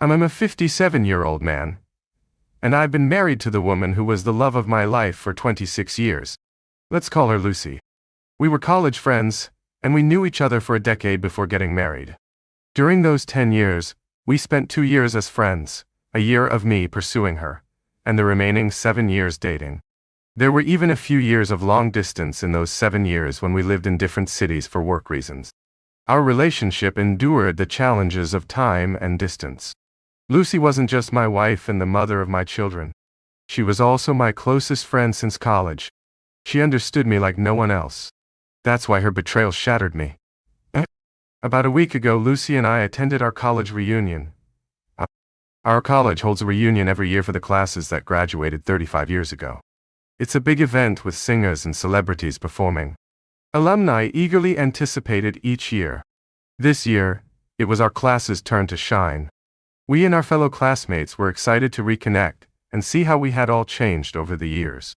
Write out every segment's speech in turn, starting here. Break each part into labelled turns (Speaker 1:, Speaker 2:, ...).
Speaker 1: I'm a 57-year-old man, and I've been married to the woman who was the love of my life for 26 years. Let's call her Lucy. We were college friends, and we knew each other for a decade before getting married. During those 10 years, we spent 2 years as friends, a year of me pursuing her, and the remaining 7 years dating. There were even a few years of long distance in those 7 years when we lived in different cities for work reasons. Our relationship endured the challenges of time and distance. Lucy wasn't just my wife and the mother of my children. She was also my closest friend since college. She understood me like no one else. That's why her betrayal shattered me. About a week ago, Lucy and I attended our college reunion. Our college holds a reunion every year for the classes that graduated 35 years ago. It's a big event with singers and celebrities performing. Alumni eagerly anticipated each year. This year, it was our class's turn to shine. We and our fellow classmates were excited to reconnect and see how we had all changed over the years.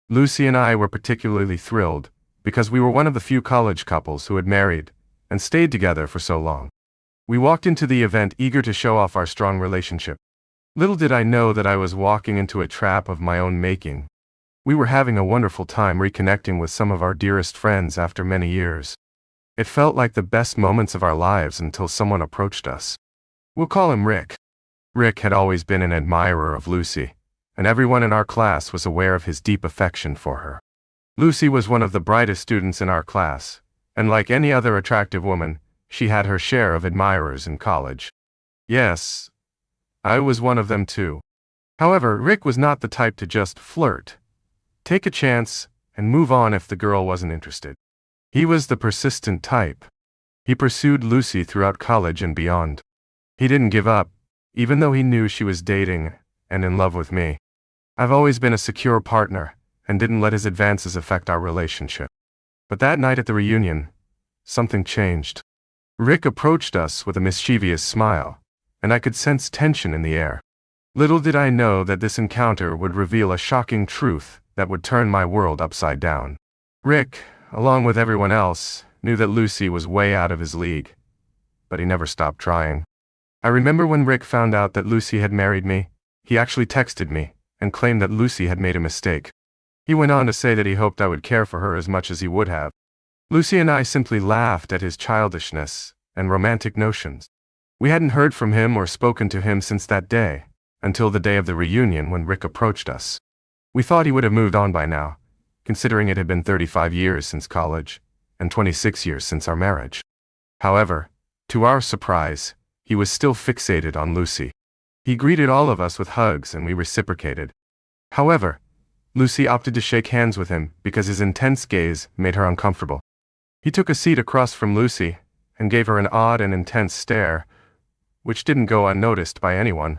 Speaker 1: Lucy and I were particularly thrilled because we were one of the few college couples who had married and stayed together for so long. We walked into the event eager to show off our strong relationship. Little did I know that I was walking into a trap of my own making. We were having a wonderful time reconnecting with some of our dearest friends after many years. It felt like the best moments of our lives until someone approached us. We'll call him Rick. Rick had always been an admirer of Lucy, and everyone in our class was aware of his deep affection for her. Lucy was one of the brightest students in our class, and like any other attractive woman, she had her share of admirers in college. Yes, I was one of them too. However, Rick was not the type to just flirt, take a chance, and move on if the girl wasn't interested. He was the persistent type. He pursued Lucy throughout college and beyond. He didn't give up, even though he knew she was dating and in love with me. I've always been a secure partner and didn't let his advances affect our relationship. But that night at the reunion, something changed. Rick approached us with a mischievous smile, and I could sense tension in the air. Little did I know that this encounter would reveal a shocking truth that would turn my world upside down. Rick, along with everyone else, knew that Lucy was way out of his league, but he never stopped trying. I remember when Rick found out that Lucy had married me, he actually texted me and claimed that Lucy had made a mistake. He went on to say that he hoped I would care for her as much as he would have. Lucy and I simply laughed at his childishness and romantic notions. We hadn't heard from him or spoken to him since that day, until the day of the reunion when Rick approached us. We thought he would have moved on by now, considering it had been 35 years since college and 26 years since our marriage. However, to our surprise, he was still fixated on Lucy. He greeted all of us with hugs and we reciprocated. However, Lucy opted to shake hands with him because his intense gaze made her uncomfortable. He took a seat across from Lucy and gave her an odd and intense stare, which didn't go unnoticed by anyone.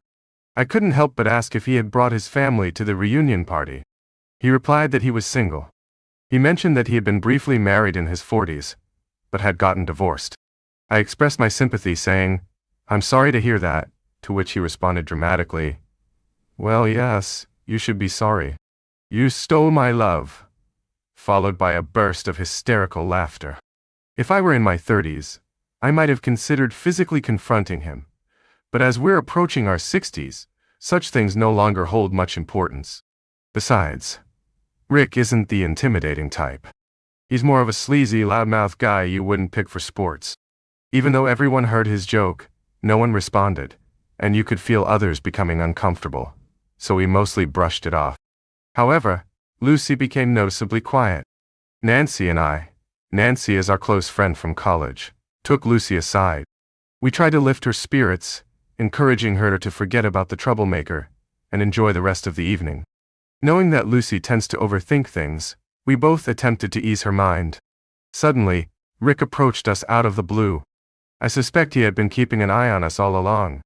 Speaker 1: I couldn't help but ask if he had brought his family to the reunion party. He replied that he was single. He mentioned that he had been briefly married in his 40s, but had gotten divorced. I expressed my sympathy saying, "I'm sorry to hear that," to which he responded dramatically, "Well, yes, you should be sorry. You stole my love," followed by a burst of hysterical laughter. If I were in my 30s, I might have considered physically confronting him, but as we're approaching our 60s, such things no longer hold much importance. Besides, Rick isn't the intimidating type. He's more of a sleazy, loudmouth guy you wouldn't pick for sports. Even though everyone heard his joke, no one responded, and you could feel others becoming uncomfortable, so we mostly brushed it off. However, Lucy became noticeably quiet. Nancy and I, Nancy is our close friend from college, took Lucy aside. We tried to lift her spirits, encouraging her to forget about the troublemaker and enjoy the rest of the evening. Knowing that Lucy tends to overthink things, we both attempted to ease her mind. Suddenly, Rick approached us out of the blue. I suspect he had been keeping an eye on us all along.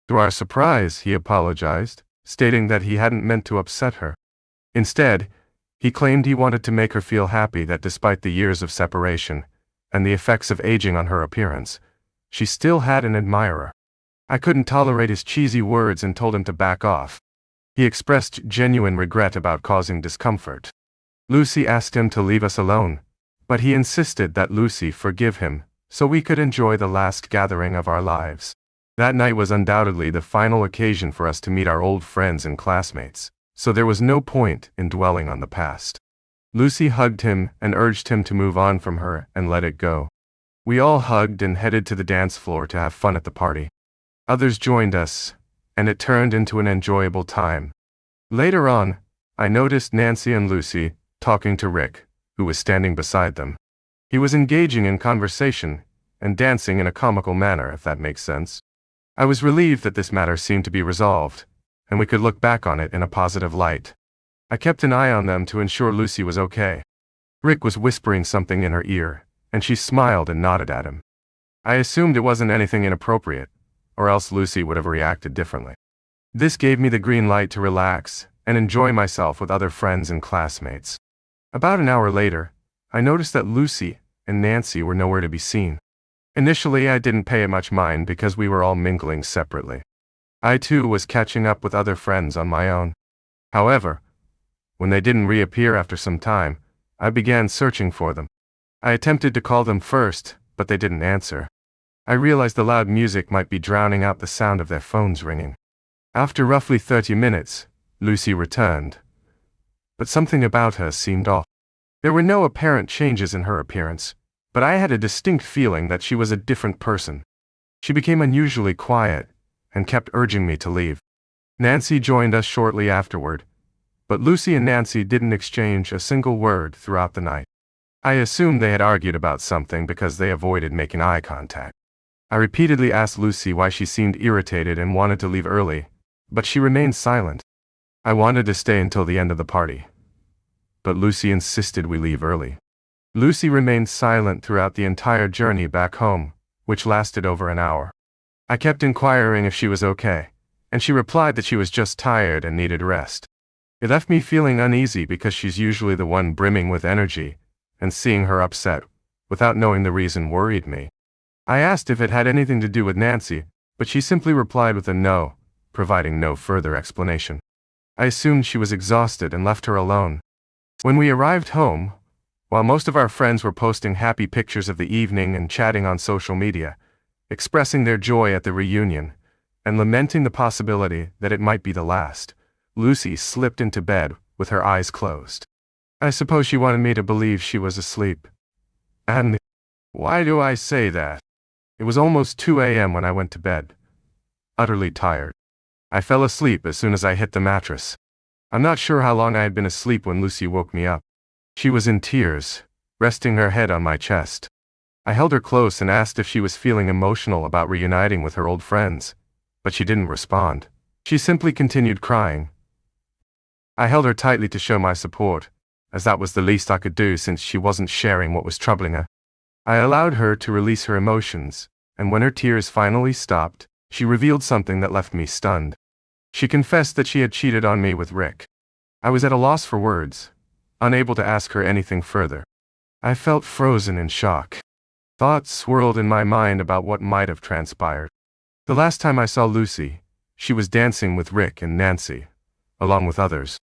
Speaker 1: To our surprise, he apologized, stating that he hadn't meant to upset her. Instead, he claimed he wanted to make her feel happy that despite the years of separation and the effects of aging on her appearance, she still had an admirer. I couldn't tolerate his cheesy words and told him to back off. He expressed genuine regret about causing discomfort. Lucy asked him to leave us alone, but he insisted that Lucy forgive him so we could enjoy the last gathering of our lives. That night was undoubtedly the final occasion for us to meet our old friends and classmates, so there was no point in dwelling on the past. Lucy hugged him and urged him to move on from her and let it go. We all hugged and headed to the dance floor to have fun at the party. Others joined us, and it turned into an enjoyable time. Later on, I noticed Nancy and Lucy talking to Rick, who was standing beside them. He was engaging in conversation and dancing in a comical manner, if that makes sense. I was relieved that this matter seemed to be resolved, and we could look back on it in a positive light. I kept an eye on them to ensure Lucy was okay. Rick was whispering something in her ear, and she smiled and nodded at him. I assumed it wasn't anything inappropriate, or else Lucy would have reacted differently. This gave me the green light to relax and enjoy myself with other friends and classmates. About an hour later, I noticed that Lucy and Nancy were nowhere to be seen. Initially, I didn't pay much mind because we were all mingling separately. I too was catching up with other friends on my own. However, when they didn't reappear after some time, I began searching for them. I attempted to call them first, but they didn't answer. I realized the loud music might be drowning out the sound of their phones ringing. After roughly 30 minutes, Lucy returned. But something about her seemed off. There were no apparent changes in her appearance, but I had a distinct feeling that she was a different person. She became unusually quiet and kept urging me to leave. Nancy joined us shortly afterward, but Lucy and Nancy didn't exchange a single word throughout the night. I assumed they had argued about something because they avoided making eye contact. I repeatedly asked Lucy why she seemed irritated and wanted to leave early, but she remained silent. I wanted to stay until the end of the party, but Lucy insisted we leave early. Lucy remained silent throughout the entire journey back home, which lasted over an hour. I kept inquiring if she was okay, and she replied that she was just tired and needed rest. It left me feeling uneasy because she's usually the one brimming with energy, and seeing her upset, without knowing the reason, worried me. I asked if it had anything to do with Nancy, but she simply replied with a no, providing no further explanation. I assumed she was exhausted and left her alone. When we arrived home, while most of our friends were posting happy pictures of the evening and chatting on social media, expressing their joy at the reunion, and lamenting the possibility that it might be the last, Lucy slipped into bed with her eyes closed. I suppose she wanted me to believe she was asleep. And why do I say that? It was almost 2 a.m. when I went to bed. Utterly tired. I fell asleep as soon as I hit the mattress. I'm not sure how long I had been asleep when Lucy woke me up. She was in tears, resting her head on my chest. I held her close and asked if she was feeling emotional about reuniting with her old friends, but she didn't respond. She simply continued crying. I held her tightly to show my support, as that was the least I could do since she wasn't sharing what was troubling her. I allowed her to release her emotions, and when her tears finally stopped, she revealed something that left me stunned. She confessed that she had cheated on me with Rick. I was at a loss for words, unable to ask her anything further. I felt frozen in shock. Thoughts swirled in my mind about what might have transpired. The last time I saw Lucy, she was dancing with Rick and Nancy, along with others.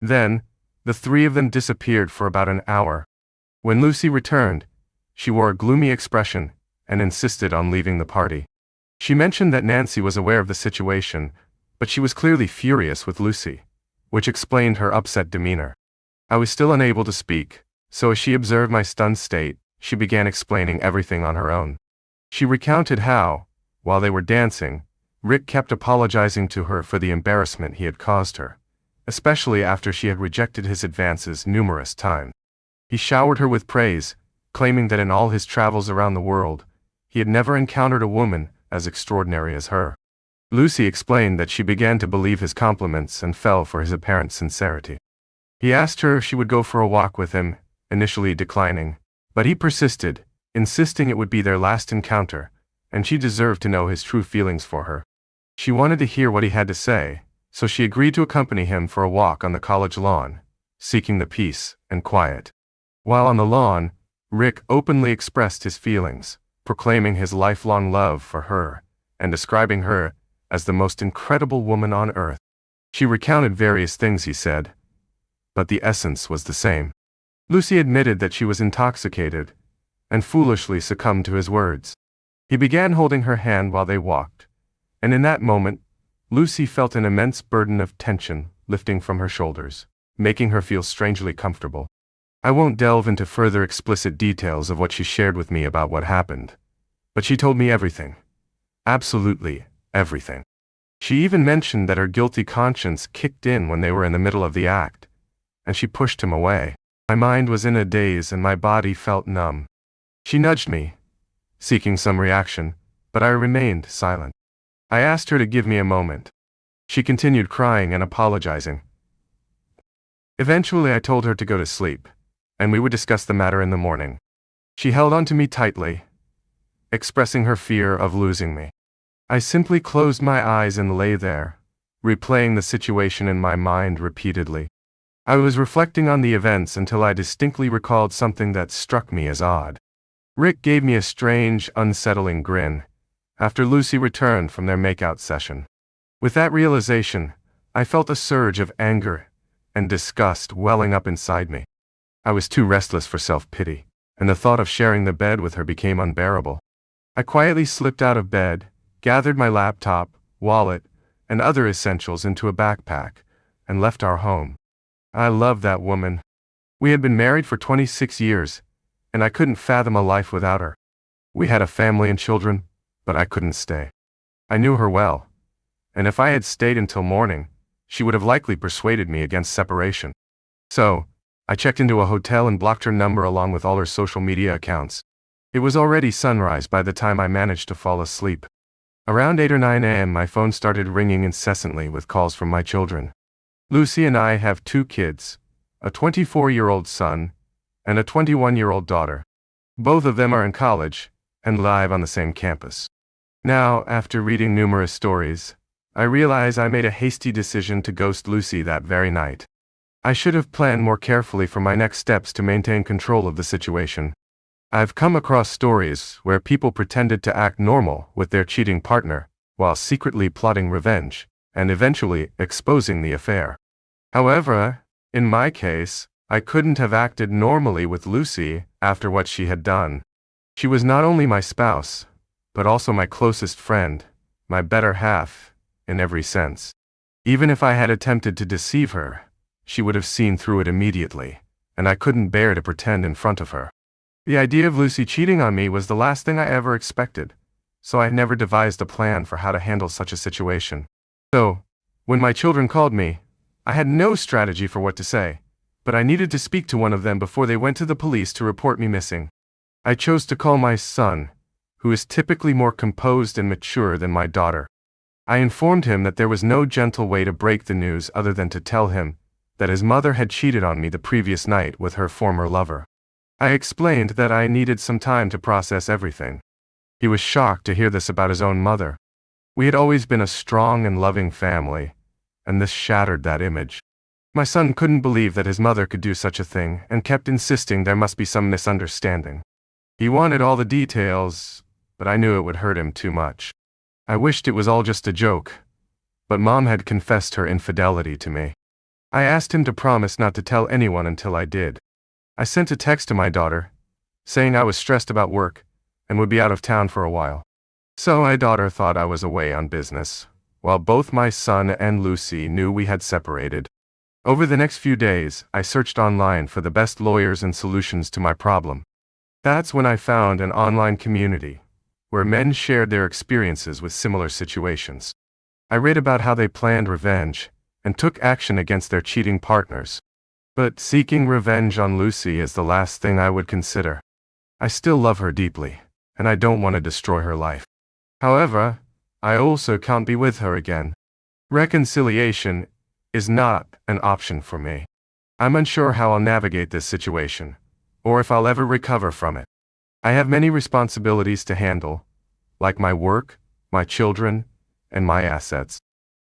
Speaker 1: Then, the three of them disappeared for about an hour. When Lucy returned, she wore a gloomy expression and insisted on leaving the party. She mentioned that Nancy was aware of the situation, but she was clearly furious with Lucy, which explained her upset demeanor. I was still unable to speak, so as she observed my stunned state, she began explaining everything on her own. She recounted how, while they were dancing, Rick kept apologizing to her for the embarrassment he had caused her, especially after she had rejected his advances numerous times. He showered her with praise, claiming that in all his travels around the world, he had never encountered a woman as extraordinary as her. Lucy explained that she began to believe his compliments and fell for his apparent sincerity. He asked her if she would go for a walk with him, initially declining, but he persisted, insisting it would be their last encounter, and she deserved to know his true feelings for her. She wanted to hear what he had to say, so she agreed to accompany him for a walk on the college lawn, seeking the peace and quiet. While on the lawn, Rick openly expressed his feelings, proclaiming his lifelong love for her, and describing her as the most incredible woman on earth. She recounted various things he said, but the essence was the same. Lucy admitted that she was intoxicated, and foolishly succumbed to his words. He began holding her hand while they walked, And in that moment, Lucy felt an immense burden of tension lifting from her shoulders, making her feel strangely comfortable. I won't delve into further explicit details of what she shared with me about what happened, but she told me everything. Absolutely everything. She even mentioned that her guilty conscience kicked in when they were in the middle of the act, and she pushed him away. My mind was in a daze and my body felt numb. She nudged me, seeking some reaction, but I remained silent. I asked her to give me a moment. She continued crying and apologizing. Eventually I told her to go to sleep, and we would discuss the matter in the morning. She held onto me tightly, expressing her fear of losing me. I simply closed my eyes and lay there, replaying the situation in my mind repeatedly. I was reflecting on the events until I distinctly recalled something that struck me as odd. Rick gave me a strange, unsettling grin after Lucy returned from their makeout session. With that realization, I felt a surge of anger and disgust welling up inside me. I was too restless for self-pity, and the thought of sharing the bed with her became unbearable. I quietly slipped out of bed, gathered my laptop, wallet, and other essentials into a backpack, and left our home. I loved that woman. We had been married for 26 years, and I couldn't fathom a life without her. We had a family and children, but I couldn't stay. I knew her well, and if I had stayed until morning, she would have likely persuaded me against separation. So, I checked into a hotel and blocked her number along with all her social media accounts. It was already sunrise by the time I managed to fall asleep. Around 8 or 9 a.m. my phone started ringing incessantly with calls from my children. Lucy and I have 2 kids, a 24-year-old son, and a 21-year-old daughter. Both of them are in college, and live on the same campus. Now, after reading numerous stories, I realize I made a hasty decision to ghost Lucy that very night. I should have planned more carefully for my next steps to maintain control of the situation. I've come across stories where people pretended to act normal with their cheating partner, while secretly plotting revenge, and eventually exposing the affair. However, in my case, I couldn't have acted normally with Lucy after what she had done. She was not only my spouse, but also my closest friend, my better half, in every sense. Even if I had attempted to deceive her, she would have seen through it immediately, and I couldn't bear to pretend in front of her. The idea of Lucy cheating on me was the last thing I ever expected, so I never devised a plan for how to handle such a situation. So, when my children called me, I had no strategy for what to say, but I needed to speak to one of them before they went to the police to report me missing. I chose to call my son, who is typically more composed and mature than my daughter. I informed him that there was no gentle way to break the news other than to tell him that his mother had cheated on me the previous night with her former lover. I explained that I needed some time to process everything. He was shocked to hear this about his own mother. We had always been a strong and loving family, and this shattered that image. My son couldn't believe that his mother could do such a thing and kept insisting there must be some misunderstanding. He wanted all the details, but I knew it would hurt him too much. I wished it was all just a joke, but Mom had confessed her infidelity to me. I asked him to promise not to tell anyone until I did. I sent a text to my daughter, saying I was stressed about work and would be out of town for a while. So my daughter thought I was away on business, while both my son and Lucy knew we had separated. Over the next few days, I searched online for the best lawyers and solutions to my problem. That's when I found an online community where men shared their experiences with similar situations. I read about how they planned revenge and took action against their cheating partners. But seeking revenge on Lucy is the last thing I would consider. I still love her deeply, and I don't want to destroy her life. However, I also can't be with her again. Reconciliation is not an option for me. I'm unsure how I'll navigate this situation, or if I'll ever recover from it. I have many responsibilities to handle, like my work, my children, and my assets.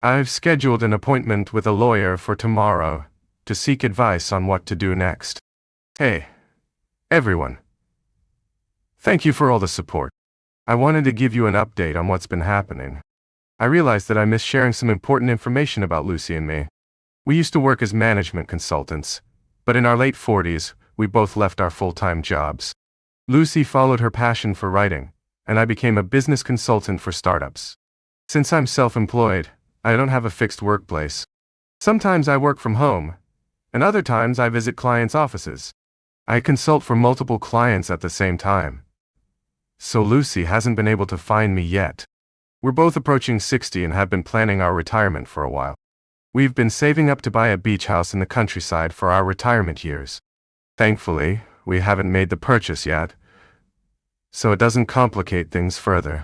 Speaker 1: I've scheduled an appointment with a lawyer for tomorrow to seek advice on what to do next. Hey, everyone. Thank you for all the support. I wanted to give you an update on what's been happening. I realized that I missed sharing some important information about Lucy and me. We used to work as management consultants, but in our late 40s, we both left our full-time jobs. Lucy followed her passion for writing, and I became a business consultant for startups. Since I'm self-employed, I don't have a fixed workplace. Sometimes I work from home, and other times I visit clients' offices. I consult for multiple clients at the same time. So Lucy hasn't been able to find me yet. We're both approaching 60 and have been planning our retirement for a while. We've been saving up to buy a beach house in the countryside for our retirement years. Thankfully, we haven't made the purchase yet, so it doesn't complicate things further.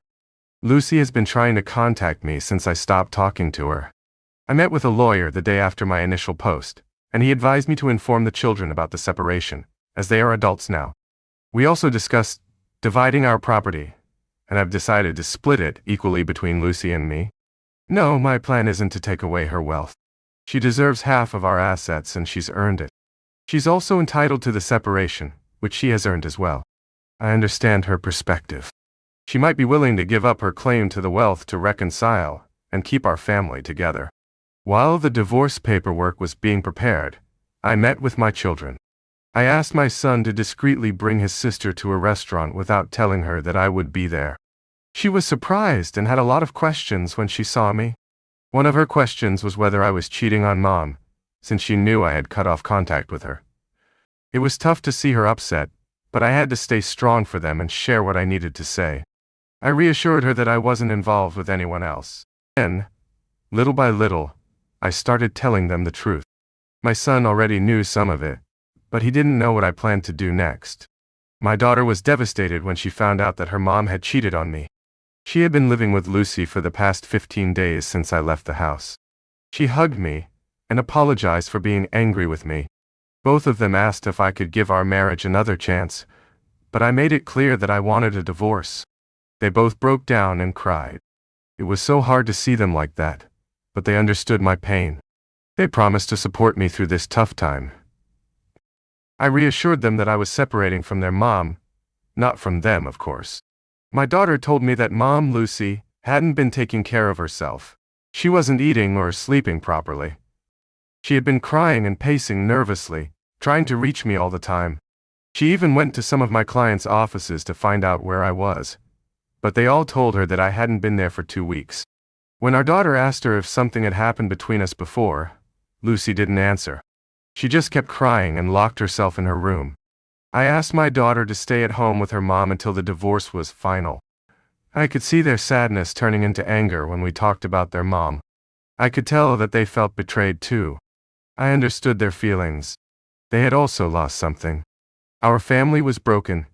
Speaker 1: Lucy has been trying to contact me since I stopped talking to her. I met with a lawyer the day after my initial post, and he advised me to inform the children about the separation, as they are adults now. We also discussed dividing our property, and I've decided to split it equally between Lucy and me. No, my plan isn't to take away her wealth. She deserves half of our assets and she's earned it. She's also entitled to the separation, which she has earned as well. I understand her perspective. She might be willing to give up her claim to the wealth to reconcile and keep our family together. While the divorce paperwork was being prepared, I met with my children. I asked my son to discreetly bring his sister to a restaurant without telling her that I would be there. She was surprised and had a lot of questions when she saw me. One of her questions was whether I was cheating on Mom, since she knew I had cut off contact with her. It was tough to see her upset, but I had to stay strong for them and share what I needed to say. I reassured her that I wasn't involved with anyone else. Then, little by little, I started telling them the truth. My son already knew some of it, but he didn't know what I planned to do next. My daughter was devastated when she found out that her mom had cheated on me. She had been living with Lucy for the past 15 days since I left the house. She hugged me and apologized for being angry with me. Both of them asked if I could give our marriage another chance, but I made it clear that I wanted a divorce. They both broke down and cried. It was so hard to see them like that, but they understood my pain. They promised to support me through this tough time. I reassured them that I was separating from their mom, not from them, of course. My daughter told me that Mom, Lucy, hadn't been taking care of herself. She wasn't eating or sleeping properly. She had been crying and pacing nervously, trying to reach me all the time. She even went to some of my clients' offices to find out where I was, but they all told her that I hadn't been there for 2 weeks. When our daughter asked her if something had happened between us before, Lucy didn't answer. She just kept crying and locked herself in her room. I asked my daughter to stay at home with her mom until the divorce was final. I could see their sadness turning into anger when we talked about their mom. I could tell that they felt betrayed too. I understood their feelings. They had also lost something. Our family was broken,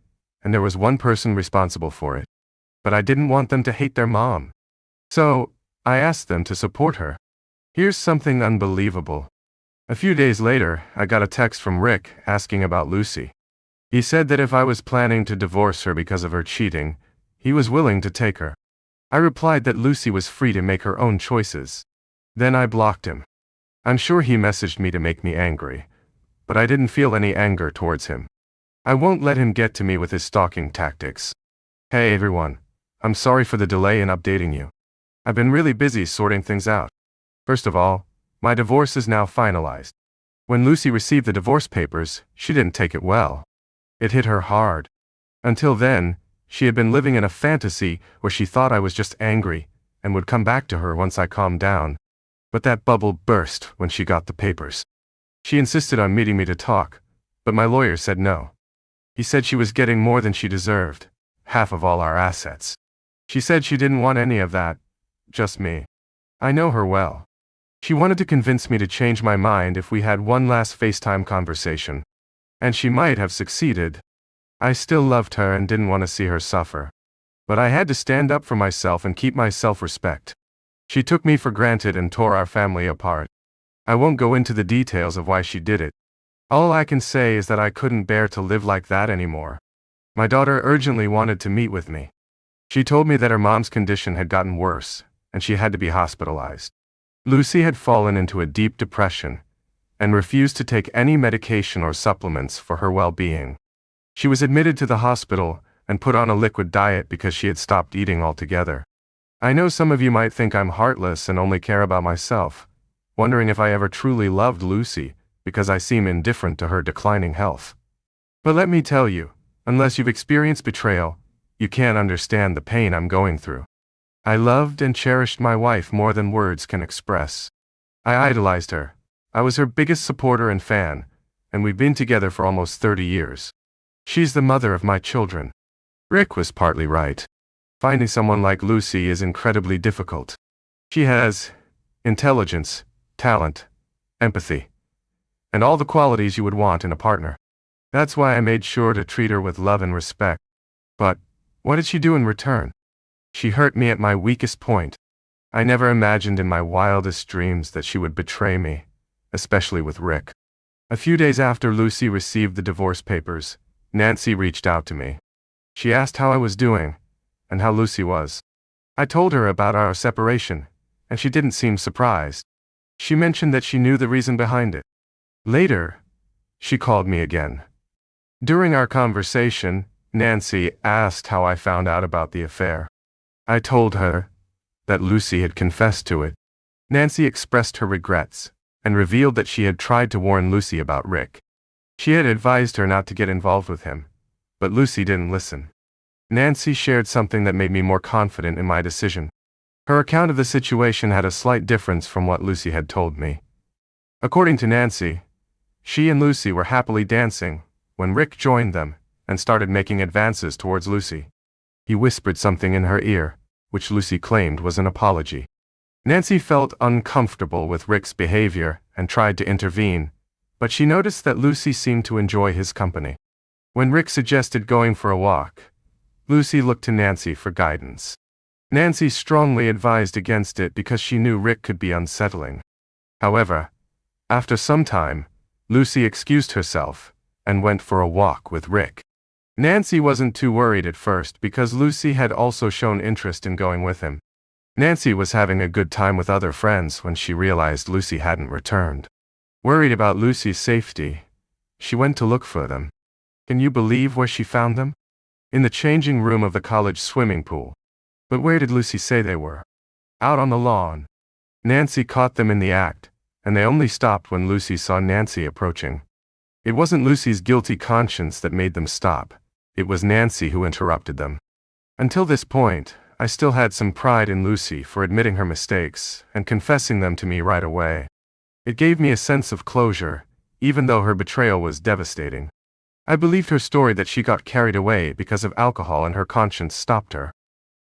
Speaker 1: and there was one person responsible for it. But I didn't want them to hate their mom. So, I asked them to support her. Here's something unbelievable. A few days later, I got a text from Rick asking about Lucy. He said that if I was planning to divorce her because of her cheating, he was willing to take her. I replied that Lucy was free to make her own choices. Then I blocked him. I'm sure he messaged me to make me angry, but I didn't feel any anger towards him. I won't let him get to me with his stalking tactics. Hey everyone, I'm sorry for the delay in updating you. I've been really busy sorting things out. First of all, my divorce is now finalized. When Lucy received the divorce papers, she didn't take it well. It hit her hard. Until then, she had been living in a fantasy where she thought I was just angry and would come back to her once I calmed down. But that bubble burst when she got the papers. She insisted on meeting me to talk, but my lawyer said no. He said she was getting more than she deserved, half of all our assets. She said she didn't want any of that, just me. I know her well. She wanted to convince me to change my mind if we had one last FaceTime conversation. And she might have succeeded. I still loved her and didn't want to see her suffer. But I had to stand up for myself and keep my self-respect. She took me for granted and tore our family apart. I won't go into the details of why she did it. All I can say is that I couldn't bear to live like that anymore. My daughter urgently wanted to meet with me. She told me that her mom's condition had gotten worse, and she had to be hospitalized. Lucy had fallen into a deep depression and refused to take any medication or supplements for her well-being. She was admitted to the hospital and put on a liquid diet because she had stopped eating altogether. I know some of you might think I'm heartless and only care about myself, wondering if I ever truly loved Lucy because I seem indifferent to her declining health. But let me tell you, unless you've experienced betrayal, you can't understand the pain I'm going through. I loved and cherished my wife more than words can express. I idolized her. I was her biggest supporter and fan, and we've been together for almost 30 years. She's the mother of my children. Rick was partly right. Finding someone like Lucy is incredibly difficult. She has intelligence, talent, empathy, and all the qualities you would want in a partner. That's why I made sure to treat her with love and respect. But what did she do in return? She hurt me at my weakest point. I never imagined in my wildest dreams that she would betray me, especially with Rick. A few days after Lucy received the divorce papers, Nancy reached out to me. She asked how I was doing, and how Lucy was. I told her about our separation, and she didn't seem surprised. She mentioned that she knew the reason behind it. Later, she called me again. During our conversation, Nancy asked how I found out about the affair. I told her that Lucy had confessed to it. Nancy expressed her regrets and revealed that she had tried to warn Lucy about Rick. She had advised her not to get involved with him, but Lucy didn't listen. Nancy shared something that made me more confident in my decision. Her account of the situation had a slight difference from what Lucy had told me. According to Nancy, she and Lucy were happily dancing when Rick joined them and started making advances towards Lucy. He whispered something in her ear, which Lucy claimed was an apology. Nancy felt uncomfortable with Rick's behavior and tried to intervene, but she noticed that Lucy seemed to enjoy his company. When Rick suggested going for a walk, Lucy looked to Nancy for guidance. Nancy strongly advised against it because she knew Rick could be unsettling. However, after some time, Lucy excused herself and went for a walk with Rick. Nancy wasn't too worried at first because Lucy had also shown interest in going with him. Nancy was having a good time with other friends when she realized Lucy hadn't returned. Worried about Lucy's safety, she went to look for them. Can you believe where she found them? In the changing room of the college swimming pool. But where did Lucy say they were? Out on the lawn. Nancy caught them in the act, and they only stopped when Lucy saw Nancy approaching. It wasn't Lucy's guilty conscience that made them stop. It was Nancy who interrupted them. Until this point, I still had some pride in Lucy for admitting her mistakes and confessing them to me right away. It gave me a sense of closure, even though her betrayal was devastating. I believed her story that she got carried away because of alcohol and her conscience stopped her.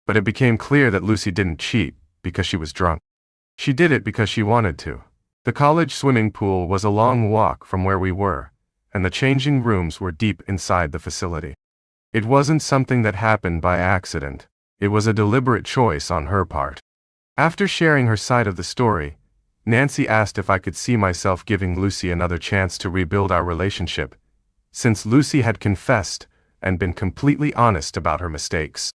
Speaker 1: But it became clear that Lucy didn't cheat because she was drunk. She did it because she wanted to. The college swimming pool was a long walk from where we were, and the changing rooms were deep inside the facility. It wasn't something that happened by accident. It was a deliberate choice on her part. After sharing her side of the story, Nancy asked if I could see myself giving Lucy another chance to rebuild our relationship, since Lucy had confessed and been completely honest about her mistakes.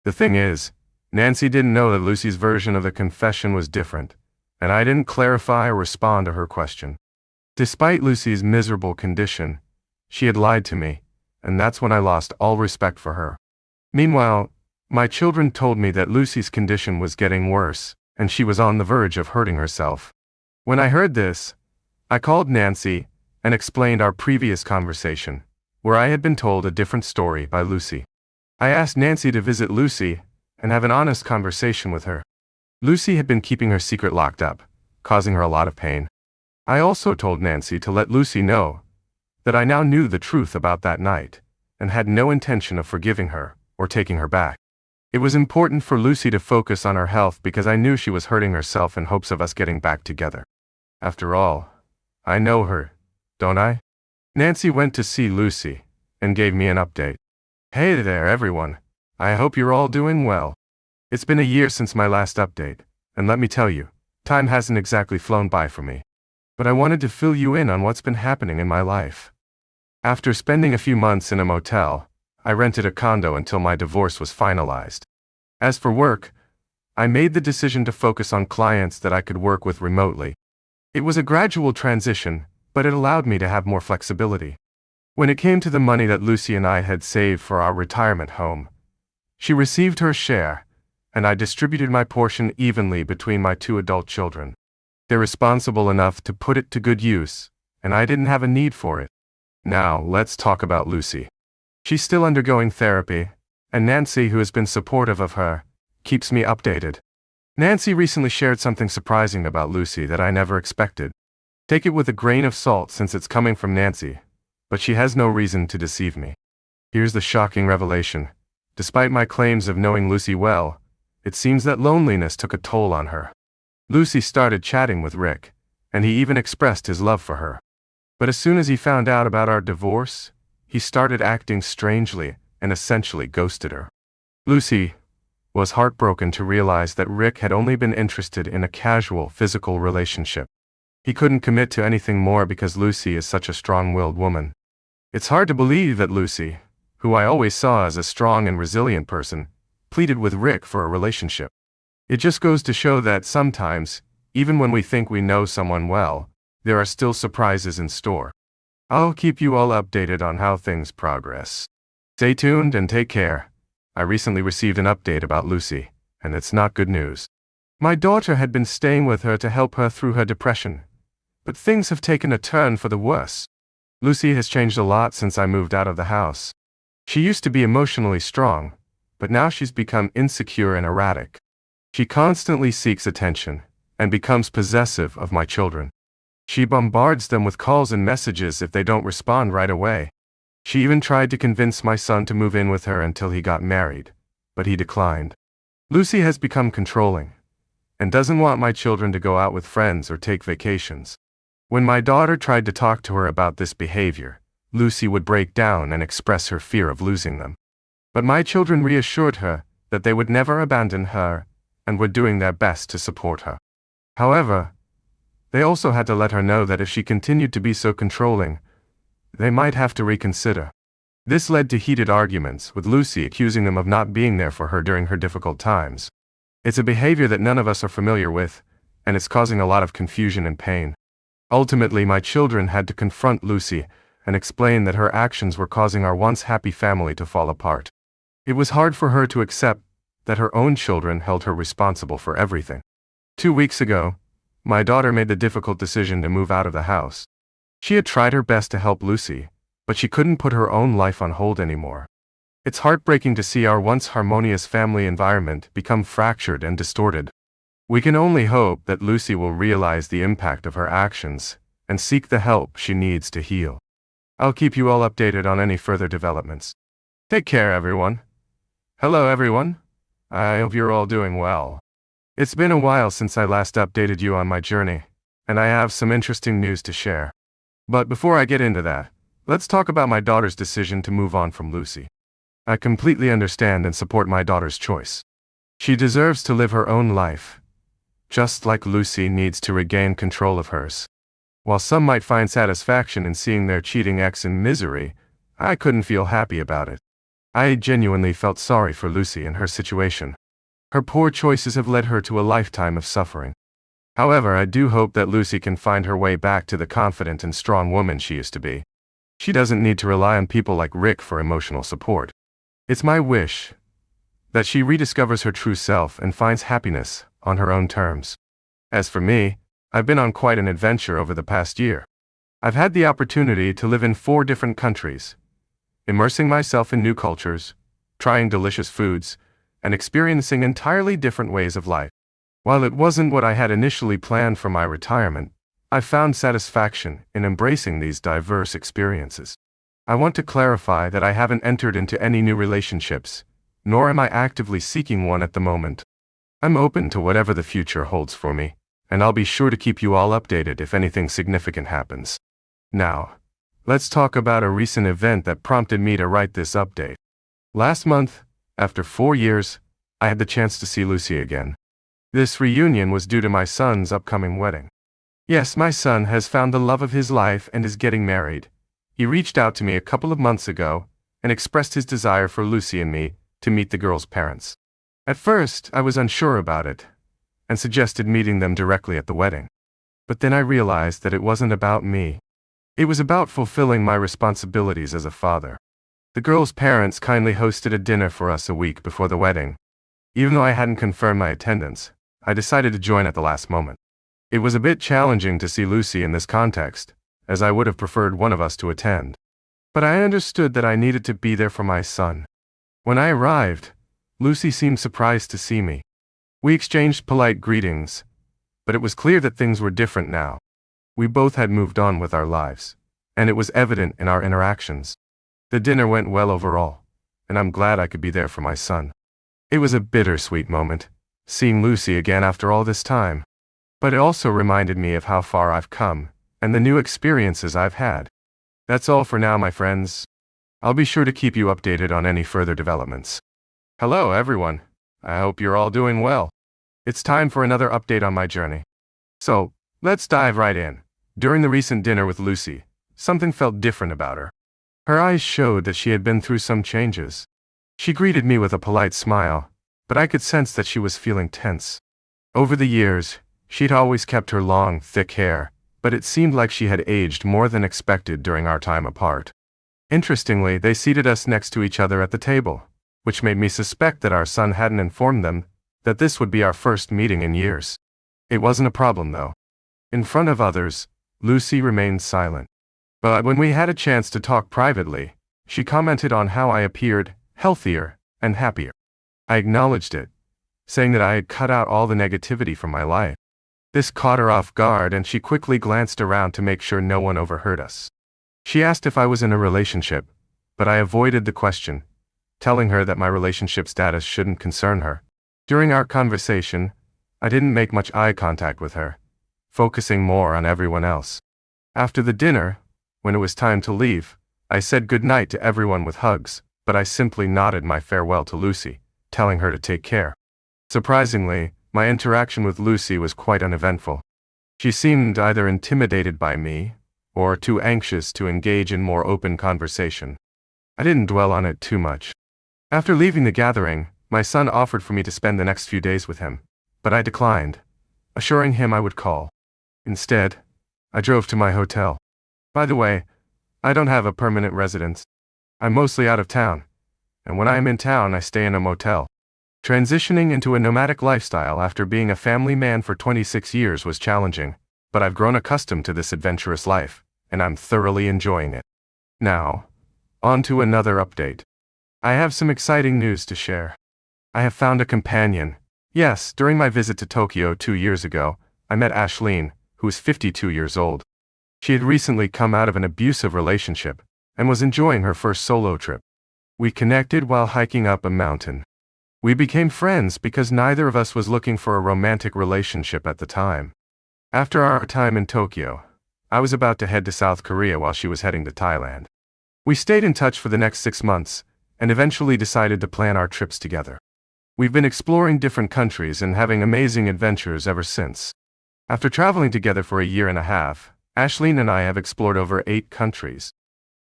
Speaker 1: The thing is, Nancy didn't know that Lucy's version of the confession was different, and I didn't clarify or respond to her question. Despite Lucy's miserable condition, she had lied to me, and that's when I lost all respect for her. Meanwhile, my children told me that Lucy's condition was getting worse, and she was on the verge of hurting herself. When I heard this, I called Nancy and explained our previous conversation, where I had been told a different story by Lucy. I asked Nancy to visit Lucy and have an honest conversation with her. Lucy had been keeping her secret locked up, causing her a lot of pain. I also told Nancy to let Lucy know that I now knew the truth about that night and had no intention of forgiving her or taking her back. It was important for Lucy to focus on her health because I knew she was hurting herself in hopes of us getting back together. After all, I know her, don't I? Nancy went to see Lucy and gave me an update. Hey there, everyone. I hope you're all doing well. It's been a year since my last update, and let me tell you, time hasn't exactly flown by for me. But I wanted to fill you in on what's been happening in my life. After spending a few months in a motel, I rented a condo until my divorce was finalized. As for work, I made the decision to focus on clients that I could work with remotely. It was a gradual transition, but it allowed me to have more flexibility. When it came to the money that Lucy and I had saved for our retirement home, she received her share, and I distributed my portion evenly between my 2 adult children. They're responsible enough to put it to good use, and I didn't have a need for it. Now, let's talk about Lucy. She's still undergoing therapy, and Nancy, who has been supportive of her, keeps me updated. Nancy recently shared something surprising about Lucy that I never expected. Take it with a grain of salt since it's coming from Nancy, but she has no reason to deceive me. Here's the shocking revelation. Despite my claims of knowing Lucy well, it seems that loneliness took a toll on her. Lucy started chatting with Rick, and he even expressed his love for her. But as soon as he found out about our divorce, he started acting strangely and essentially ghosted her. Lucy was heartbroken to realize that Rick had only been interested in a casual, physical relationship. He couldn't commit to anything more because Lucy is such a strong-willed woman. It's hard to believe that Lucy, who I always saw as a strong and resilient person, pleaded with Rick for a relationship. It just goes to show that sometimes, even when we think we know someone well, there are still surprises in store. I'll keep you all updated on how things progress. Stay tuned and take care. I recently received an update about Lucy, and it's not good news. My daughter had been staying with her to help her through her depression, but things have taken a turn for the worse. Lucy has changed a lot since I moved out of the house. She used to be emotionally strong, but now she's become insecure and erratic. She constantly seeks attention and becomes possessive of my children. She bombards them with calls and messages if they don't respond right away. She even tried to convince my son to move in with her until he got married, but he declined. Lucy has become controlling and doesn't want my children to go out with friends or take vacations. When my daughter tried to talk to her about this behavior, Lucy would break down and express her fear of losing them. But my children reassured her that they would never abandon her and were doing their best to support her. However, they also had to let her know that if she continued to be so controlling, they might have to reconsider. This led to heated arguments, with Lucy accusing them of not being there for her during her difficult times. It's a behavior that none of us are familiar with, and it's causing a lot of confusion and pain. Ultimately, my children had to confront Lucy and explain that her actions were causing our once happy family to fall apart. It was hard for her to accept that her own children held her responsible for everything. 2 weeks ago, my daughter made the difficult decision to move out of the house. She had tried her best to help Lucy, but she couldn't put her own life on hold anymore. It's heartbreaking to see our once harmonious family environment become fractured and distorted. We can only hope that Lucy will realize the impact of her actions and seek the help she needs to heal. I'll keep you all updated on any further developments. Take care, everyone. Hello, everyone. I hope you're all doing well. It's been a while since I last updated you on my journey, and I have some interesting news to share. But before I get into that, let's talk about my daughter's decision to move on from Lucy. I completely understand and support my daughter's choice. She deserves to live her own life, just like Lucy needs to regain control of hers. While some might find satisfaction in seeing their cheating ex in misery, I couldn't feel happy about it. I genuinely felt sorry for Lucy and her situation. Her poor choices have led her to a lifetime of suffering. However, I do hope that Lucy can find her way back to the confident and strong woman she used to be. She doesn't need to rely on people like Rick for emotional support. It's my wish that she rediscovers her true self and finds happiness on her own terms. As for me, I've been on quite an adventure over the past year. I've had the opportunity to live in 4 different countries, immersing myself in new cultures, trying delicious foods, and experiencing entirely different ways of life. While it wasn't what I had initially planned for my retirement, I found satisfaction in embracing these diverse experiences. I want to clarify that I haven't entered into any new relationships, nor am I actively seeking one at the moment. I'm open to whatever the future holds for me, and I'll be sure to keep you all updated if anything significant happens. Now, let's talk about a recent event that prompted me to write this update. Last month, after 4 years, I had the chance to see Lucy again. This reunion was due to my son's upcoming wedding. Yes, my son has found the love of his life and is getting married. He reached out to me a couple of months ago and expressed his desire for Lucy and me to meet the girl's parents. At first, I was unsure about it and suggested meeting them directly at the wedding. But then I realized that it wasn't about me. It was about fulfilling my responsibilities as a father. The girl's parents kindly hosted a dinner for us a week before the wedding. Even though I hadn't confirmed my attendance, I decided to join at the last moment. It was a bit challenging to see Lucy in this context, as I would have preferred one of us to attend. But I understood that I needed to be there for my son. When I arrived, Lucy seemed surprised to see me. We exchanged polite greetings, but it was clear that things were different now. We both had moved on with our lives, and it was evident in our interactions. The dinner went well overall, and I'm glad I could be there for my son. It was a bittersweet moment, seeing Lucy again after all this time. But it also reminded me of how far I've come, and the new experiences I've had. That's all for now, my friends. I'll be sure to keep you updated on any further developments. Hello, everyone. I hope you're all doing well. It's time for another update on my journey. So, let's dive right in. During the recent dinner with Lucy, something felt different about her. Her eyes showed that she had been through some changes. She greeted me with a polite smile, but I could sense that she was feeling tense. Over the years, she'd always kept her long, thick hair, but it seemed like she had aged more than expected during our time apart. Interestingly, they seated us next to each other at the table, which made me suspect that our son hadn't informed them that this would be our first meeting in years. It wasn't a problem, though. In front of others, Lucy remained silent. But when we had a chance to talk privately, she commented on how I appeared healthier and happier. I acknowledged it, saying that I had cut out all the negativity from my life. This caught her off guard, and she quickly glanced around to make sure no one overheard us. She asked if I was in a relationship, but I avoided the question, telling her that my relationship status shouldn't concern her. During our conversation, I didn't make much eye contact with her, focusing more on everyone else. After the dinner, when it was time to leave, I said goodnight to everyone with hugs, but I simply nodded my farewell to Lucy, telling her to take care. Surprisingly, my interaction with Lucy was quite uneventful. She seemed either intimidated by me, or too anxious to engage in more open conversation. I didn't dwell on it too much. After leaving the gathering, my son offered for me to spend the next few days with him, but I declined, assuring him I would call. Instead, I drove to my hotel. By the way, I don't have a permanent residence. I'm mostly out of town, and when I am in town I stay in a motel. Transitioning into a nomadic lifestyle after being a family man for 26 years was challenging, but I've grown accustomed to this adventurous life, and I'm thoroughly enjoying it. Now, on to another update. I have some exciting news to share. I have found a companion. Yes, during my visit to Tokyo 2 years ago, I met Ashleen, who is 52 years old. She had recently come out of an abusive relationship, and was enjoying her first solo trip. We connected while hiking up a mountain. We became friends because neither of us was looking for a romantic relationship at the time. After our time in Tokyo, I was about to head to South Korea while she was heading to Thailand. We stayed in touch for the next 6 months, and eventually decided to plan our trips together. We've been exploring different countries and having amazing adventures ever since. After traveling together for a year and a half, Ashleen and I have explored over 8 countries.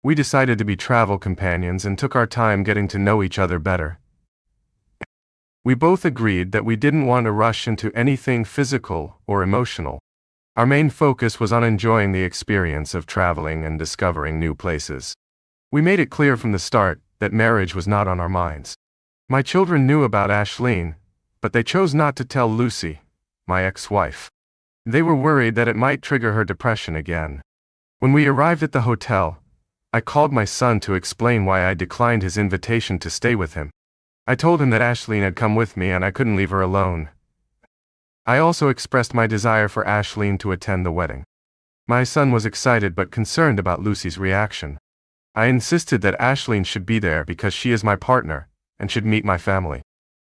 Speaker 1: We decided to be travel companions and took our time getting to know each other better. We both agreed that we didn't want to rush into anything physical or emotional. Our main focus was on enjoying the experience of traveling and discovering new places. We made it clear from the start that marriage was not on our minds. My children knew about Ashleen, but they chose not to tell Lucy, my ex-wife. They were worried that it might trigger her depression again. When we arrived at the hotel, I called my son to explain why I declined his invitation to stay with him. I told him that Ashleen had come with me and I couldn't leave her alone. I also expressed my desire for Ashleen to attend the wedding. My son was excited but concerned about Lucy's reaction. I insisted that Ashleen should be there because she is my partner and should meet my family.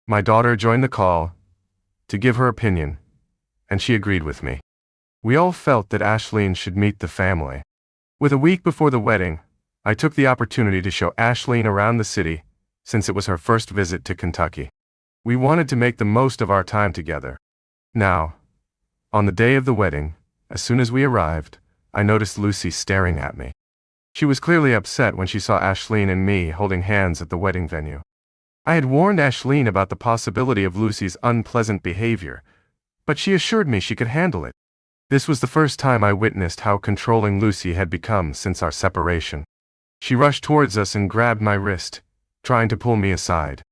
Speaker 1: My daughter joined the call to give her opinion, and she agreed with me. We all felt that Ashleen should meet the family. With a week before the wedding, I took the opportunity to show Ashleen around the city, since it was her first visit to Kentucky. We wanted to make the most of our time together. Now, on the day of the wedding, as soon as we arrived, I noticed Lucy staring at me. She was clearly upset when she saw Ashleen and me holding hands at the wedding venue. I had warned Ashleen about the possibility of Lucy's unpleasant behavior, but she assured me she could handle it. This was the first time I witnessed how controlling Lucy had become since our separation. She rushed towards us and grabbed my wrist, trying to pull me aside.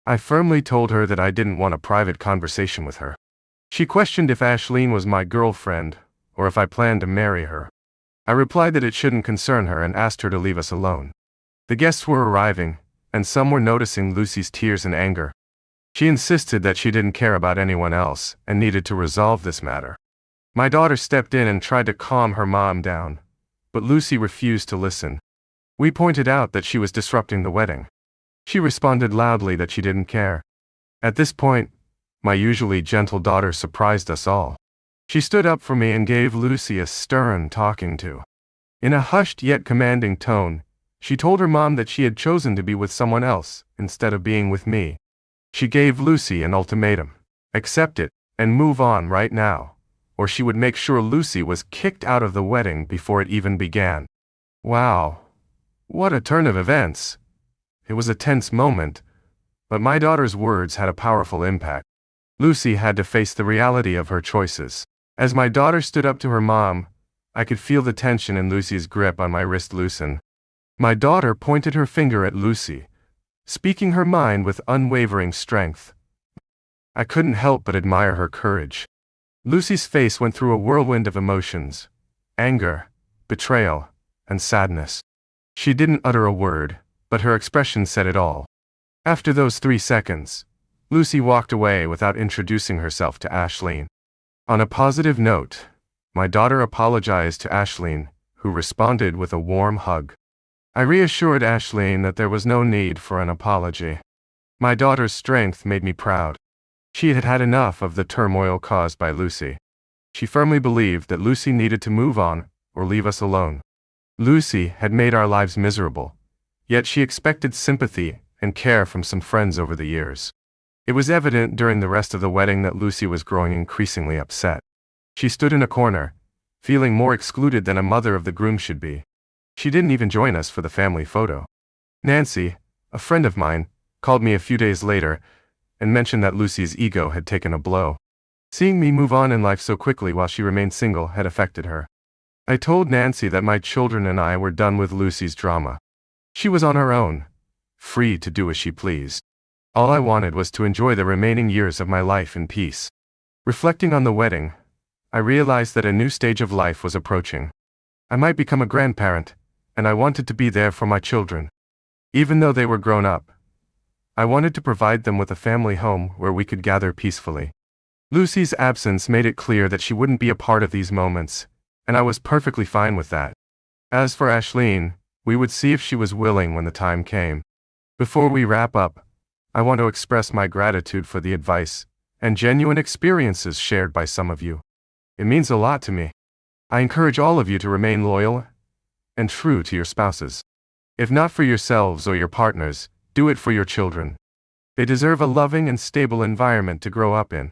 Speaker 1: I firmly told her that I didn't want a private conversation with her. She questioned if Ashleen was my girlfriend, or if I planned to marry her. I replied that it shouldn't concern her and asked her to leave us alone. The guests were arriving, and some were noticing Lucy's tears and anger. She insisted that she didn't care about anyone else and needed to resolve this matter. My daughter stepped in and tried to calm her mom down, but Lucy refused to listen. We pointed out that she was disrupting the wedding. She responded loudly that she didn't care. At this point, my usually gentle daughter surprised us all. She stood up for me and gave Lucy a stern talking to. In a hushed yet commanding tone, she told her mom that she had chosen to be with someone else instead of being with me. She gave Lucy an ultimatum: accept it and move on right now, or she would make sure Lucy was kicked out of the wedding before it even began. Wow, what a turn of events. It was a tense moment, but my daughter's words had a powerful impact. Lucy had to face the reality of her choices. As my daughter stood up to her mom, I could feel the tension in Lucy's grip on my wrist loosen. My daughter pointed her finger at Lucy, speaking her mind with unwavering strength. I couldn't help but admire her courage. Lucy's face went through a whirlwind of emotions: anger, betrayal, and sadness. She didn't utter a word, but her expression said it all. After those 3 seconds, Lucy walked away without introducing herself to Ashleen. On a positive note, my daughter apologized to Ashleen, who responded with a warm hug. I reassured Ashleen that there was no need for an apology. My daughter's strength made me proud. She had had enough of the turmoil caused by Lucy. She firmly believed that Lucy needed to move on or leave us alone. Lucy had made our lives miserable, yet she expected sympathy and care from some friends over the years. It was evident during the rest of the wedding that Lucy was growing increasingly upset. She stood in a corner, feeling more excluded than a mother of the groom should be. She didn't even join us for the family photo. Nancy, a friend of mine, called me a few days later and mentioned that Lucy's ego had taken a blow. Seeing me move on in life so quickly while she remained single had affected her. I told Nancy that my children and I were done with Lucy's drama. She was on her own, free to do as she pleased. All I wanted was to enjoy the remaining years of my life in peace. Reflecting on the wedding, I realized that a new stage of life was approaching. I might become a grandparent, and I wanted to be there for my children. Even though they were grown up, I wanted to provide them with a family home where we could gather peacefully. Lucy's absence made it clear that she wouldn't be a part of these moments, and I was perfectly fine with that. As for Ashleen, we would see if she was willing when the time came. Before we wrap up, I want to express my gratitude for the advice and genuine experiences shared by some of you. It means a lot to me. I encourage all of you to remain loyal and true to your spouses. If not for yourselves or your partners, do it for your children. They deserve a loving and stable environment to grow up in.